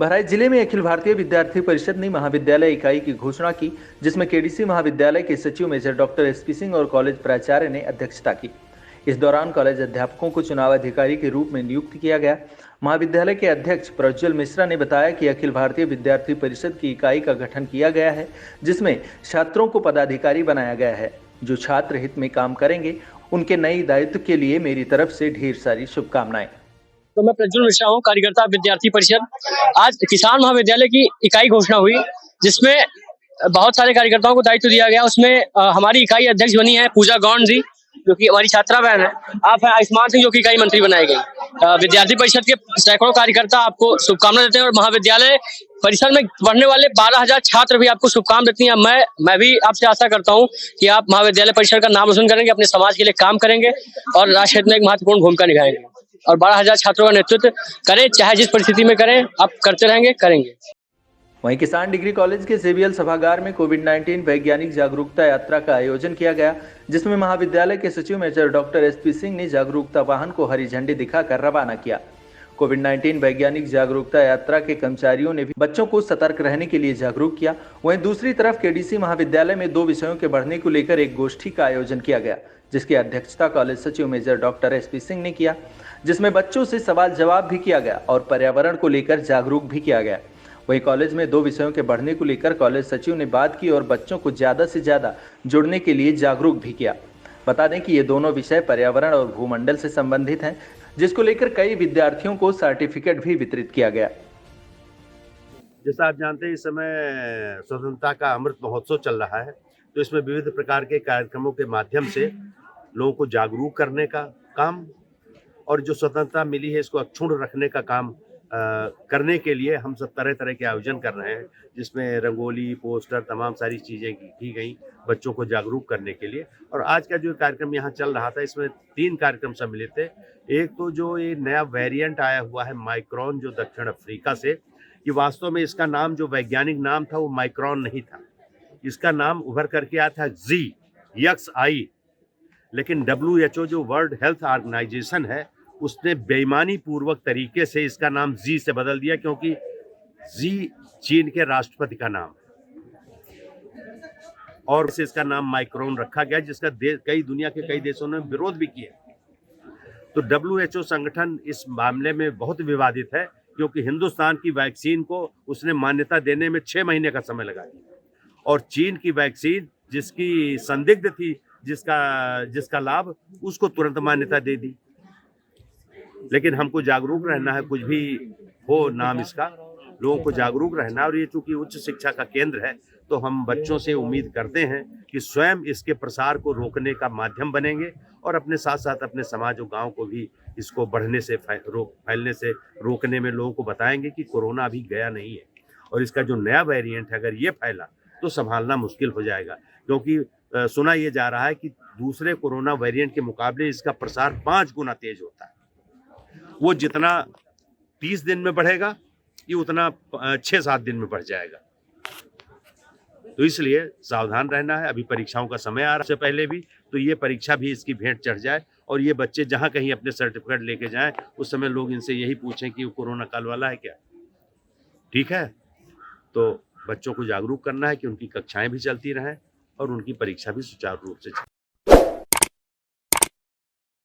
बहराइच जिले में अखिल भारतीय विद्यार्थी परिषद ने महाविद्यालय इकाई की घोषणा की, जिसमें केडीसी महाविद्यालय के सचिव मेजर डॉक्टर एसपी सिंह और कॉलेज प्राचार्य ने अध्यक्षता की। इस दौरान कॉलेज अध्यापकों को चुनाव अधिकारी के रूप में नियुक्त किया गया। महाविद्यालय के अध्यक्ष प्रज्वल मिश्रा ने बताया कि अखिल भारतीय विद्यार्थी परिषद की इकाई का गठन किया गया है, जिसमें छात्रों को पदाधिकारी बनाया गया है। जो छात्र हित में काम करेंगे, उनके नए दायित्व के लिए मेरी तरफ से ढेर सारी शुभकामनाएं। तो मैं प्रज्वल मिश्रा हूँ, कार्यकर्ता विद्यार्थी परिषद। आज किसान महाविद्यालय की इकाई घोषणा हुई, जिसमें बहुत सारे कार्यकर्ताओं को दायित्व दिया गया। उसमें हमारी इकाई अध्यक्ष बनी है पूजा गौंड जी, जो कि हमारी छात्रा बहन है। आप है आयुष्मान सिंह, जो कि इकाई मंत्री बनाई गई। विद्यार्थी परिषद के सैकड़ों कार्यकर्ता आपको शुभकामना देते हैं और महाविद्यालय परिसर में पढ़ने वाले 12,000 छात्र भी आपको शुभकामनाएं देती हैं। मैं भी आपसे आशा करता हूं कि आप महाविद्यालय परिसर का नाम रोशन करेंगे, अपने समाज के लिए काम करेंगे और राष्ट्र हित में एक महत्वपूर्ण भूमिका निभाएंगे और 12,000 छात्रों का नेतृत्व करें, चाहे जिस परिस्थिति में करें। आप करते रहेंगे, करेंगे। वहीं किसान डिग्री कॉलेज के जेबीएल सभागार में कोविड-19 वैज्ञानिक जागरूकता यात्रा का आयोजन किया गया, जिसमें महाविद्यालय के सचिव मेजर डॉक्टर एसपी सिंह ने जागरूकता वाहन को हरी झंडी दिखाकर रवाना किया। कोविड-19 वैज्ञानिक जागरूकता यात्रा के कर्मचारियों ने भी बच्चों को सतर्क रहने के लिए जागरूक किया। वहीं दूसरी तरफ केडीसी महाविद्यालय में 2 विषयों के बढ़ने को लेकर एक गोष्ठी का आयोजन किया गया, जिसकी अध्यक्षता कॉलेज सचिव मेजर डॉक्टर एसपी सिंह ने किया, जिसमें बच्चों से सवाल जवाब भी किया गया और पर्यावरण को लेकर जागरूक भी किया गया। वहीं कॉलेज में 2 विषयों के बढ़ने को लेकर कॉलेज सचिव ने बात की और बच्चों को ज़्यादा से ज़्यादा जुड़ने के लिए जागरूक भी किया। बता दें कि ये दोनों विषय पर्यावरण और भूमंडल से संबंधित हैं, जिसको लेकर कई विद्यार्थियों को सर्टिफिकेट भी वितरित किया गया। जैसा आप जानते हैं, इस समय स्वतंत्रता का अमृत महोत्सव चल रहा है, तो इसमें विविध प्रकार के कार्यक्रमों के माध्यम से लोगों को जागरूक करने का काम और जो स्वतंत्रता मिली है इसको अक्षुण्ण रखने का काम करने के लिए हम सब तरह तरह के आयोजन कर रहे हैं, जिसमें रंगोली, पोस्टर, तमाम सारी चीज़ें की गई बच्चों को जागरूक करने के लिए। और आज का जो कार्यक्रम यहाँ चल रहा था, इसमें 3 कार्यक्रम सम्मिलित थे। एक तो जो ये नया वेरिएंट आया हुआ है माइक्रॉन, जो दक्षिण अफ्रीका से, कि वास्तव में इसका नाम जो वैज्ञानिक नाम था वो माइक्रॉन नहीं था, इसका नाम उभर करके आया था XI। लेकिन WHO जो वर्ल्ड हेल्थ ऑर्गेनाइजेशन है, उसने बेईमानी पूर्वक तरीके से इसका नाम जी से बदल दिया, क्योंकि जी चीन के राष्ट्रपति का नाम है और इसे इसका नाम माइक्रोन रखा गया, जिसका दुनिया के कई देशों ने विरोध भी किया। तो WHO संगठन इस मामले में बहुत विवादित है, क्योंकि हिंदुस्तान की वैक्सीन को उसने मान्यता देने में 6 महीने का समय लगा दिया और चीन की वैक्सीन जिसकी संदिग्ध थी, जिसका लाभ, उसको तुरंत मान्यता दे दी। लेकिन हमको जागरूक रहना है, कुछ भी हो नाम इसका, लोगों को जागरूक रहना। और ये चूंकि उच्च शिक्षा का केंद्र है, तो हम बच्चों से उम्मीद करते हैं कि स्वयं इसके प्रसार को रोकने का माध्यम बनेंगे और अपने साथ साथ अपने समाज और गांव को भी इसको बढ़ने से फैलने से रोकने में लोगों को बताएंगे कि कोरोना अभी गया नहीं है और इसका जो नया वेरिएंट है, अगर ये फैला तो संभालना मुश्किल हो जाएगा। क्योंकि सुना ये जा रहा है कि दूसरे कोरोना वेरिएंट के मुकाबले इसका प्रसार 5 गुना तेज होता है। वो जितना 30 दिन में बढ़ेगा, ये उतना 6-7 दिन में बढ़ जाएगा। तो इसलिए सावधान रहना है। अभी परीक्षाओं का समय आ रहा है, उससे पहले भी, तो ये परीक्षा भी इसकी भेंट चढ़ जाए और ये बच्चे जहाँ कहीं अपने सर्टिफिकेट लेके जाएं, उस समय लोग इनसे यही पूछें कि वो कोरोना काल वाला है क्या। ठीक है, तो बच्चों को जागरूक करना है कि उनकी कक्षाएं भी चलती रहें और उनकी परीक्षा भी सुचारू रूप से चले।